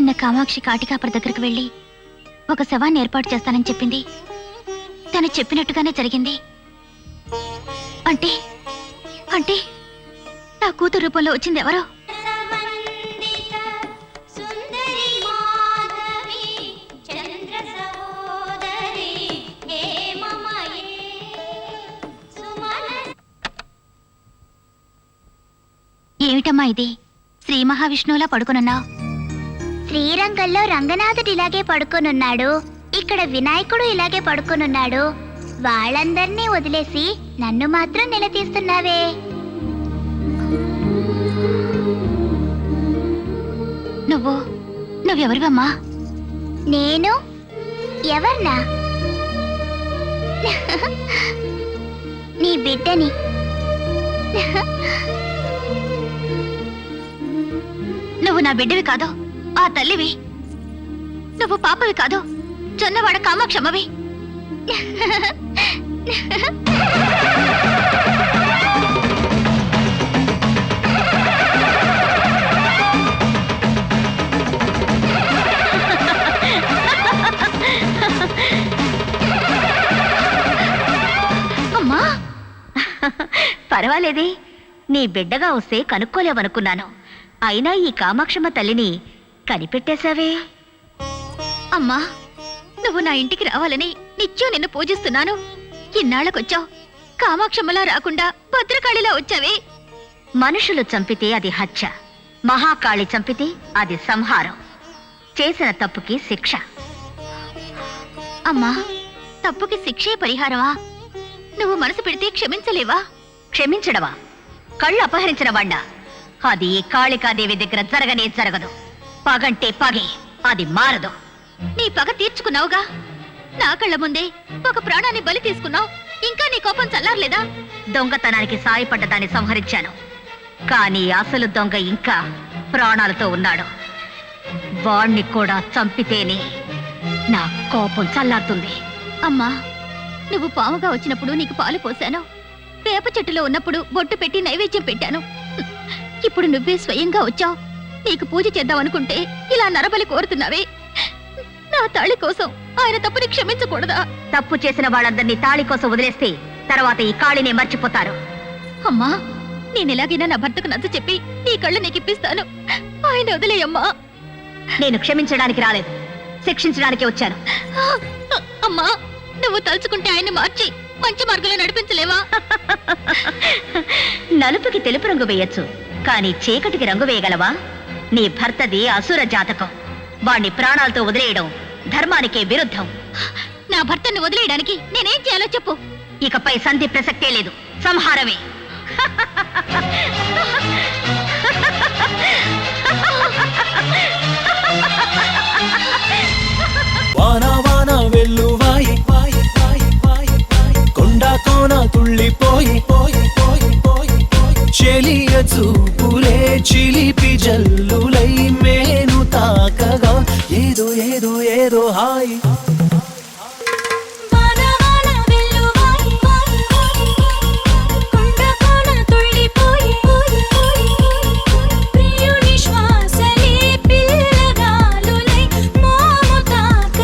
నిన్న కామాక్షి కాటికాపర్ దగ్గరకు వెళ్ళి ఒక శవాన్ని ఏర్పాటు చేస్తానని చెప్పింది. తను చెప్పినట్టుగానే జరిగింది. అంటే అంటే నా కూతురు రూపంలో వచ్చింది ఎవరో. ఏమిటమ్మా ఇది? శ్రీ మహావిష్ణువులా పడుకునున్నావు. శ్రీరంగంలో రంగనాథుడు ఇలాగే పడుకొనున్నాడు, ఇక్కడ వినాయకుడు ఇలాగే పడుకొనున్నాడు. వాళ్ళందర్నీ వదిలేసి నన్ను మాత్రం నిలదీస్తున్నావే. నువ్వెవరివమ్మా? నేను ఎవర్నా? నీ బిడ్డని. నువ్వు నా బిడ్డవి కాదు, ఆ తల్లివి. నువ్వు పాపవి కాదు, జొన్నవాడ కామాక్షమ్మవి. అమ్మా, పర్వాలేదే, నీ బిడ్డగా వస్తే కనుక్కోలేవనుకున్నాను. అయినా ఈ కామాక్షమ్మ తల్లిని కనిపెట్టేశావే. అమ్మా, నువ్వు నా ఇంటికి రావాలని నిత్యం నిన్ను పూజిస్తున్నాను. ఇన్నాళ్ళకొచ్చావు, కామాక్షమ్మలా రాకుండా భద్రకాళిలా వచ్చావే. మనుషులు చంపితే అది హత్య, మహాకాళి చంపితే అది సంహారం. చేసిన తప్పుకి శిక్ష. అమ్మా, తప్పుకి శిక్షే పరిహారమా? నువ్వు మనసు పెడితే క్షమించలేవా? క్షమించడమా? కళ్ళు అపహరించిన వాణ్ణా? అది కాళికాదేవి దగ్గర జరగనే జరగదు. పగంటే పగే, అది మారదు. నీ పగ తీర్చుకున్నావుగా. నా కళ్ళ ముందే ఒక ప్రాణాన్ని బలి తీసుకున్నావు. ఇంకా నీ కోపం చల్లారలేదా? దొంగతనానికి సాయపడ్డదాన్ని సంహరించాను, కానీ అసలు దొంగ ఇంకా ప్రాణాలతో ఉన్నాడు. వాణ్ణి కూడా చంపితేనే నా కోపం చల్లారుతుంది. అమ్మా, నువ్వు పాముగా వచ్చినప్పుడు నీకు పాలు పోశాను. వేప చెట్టులో ఉన్నప్పుడు బొట్టు పెట్టి నైవేద్యం పెట్టాను. ఇప్పుడు నువ్వే స్వయంగా వచ్చావు. నీకు పూజ చేద్దామనుకుంటే ఇలా నరబలి కోరుతున్నావే. నా తాళి కోసం ఆయన తప్పుని క్షమించకూడదా? తప్పు చేసిన వాళ్ళందరినీ తాళి కోసం వదిలేస్తే తర్వాత ఈ కాళినే మర్చిపోతారు. అమ్మా, నేను ఎలాగైనా నా భర్తకు నచ్చ చెప్పి నీ కళ్ళు నీకు ఇప్పిస్తాను. ఆయన వదిలేయమ్మా. నేను క్షమించడానికి రాలేదు, శిక్షించడానికి వచ్చాను. అమ్మా, నువ్వు తలుచుకుంటే ఆయన్ని మార్చి మంచి మార్గంలో నడిపించలేవా? నలుపుకి తెలుపు రంగు వేయొచ్చు, కానీ చీకటికి రంగు వేయగలవా? నీ భర్తది అసుర జాతకం. వాణ్ణి ప్రాణాలతో వదిలేయడం ధర్మానికే విరుద్ధం. నా భర్తను వదిలేయడానికి నేనేం చేయాలో చెప్పు. ఇకపై సంధి ప్రసక్తే లేదు, సంహారమే.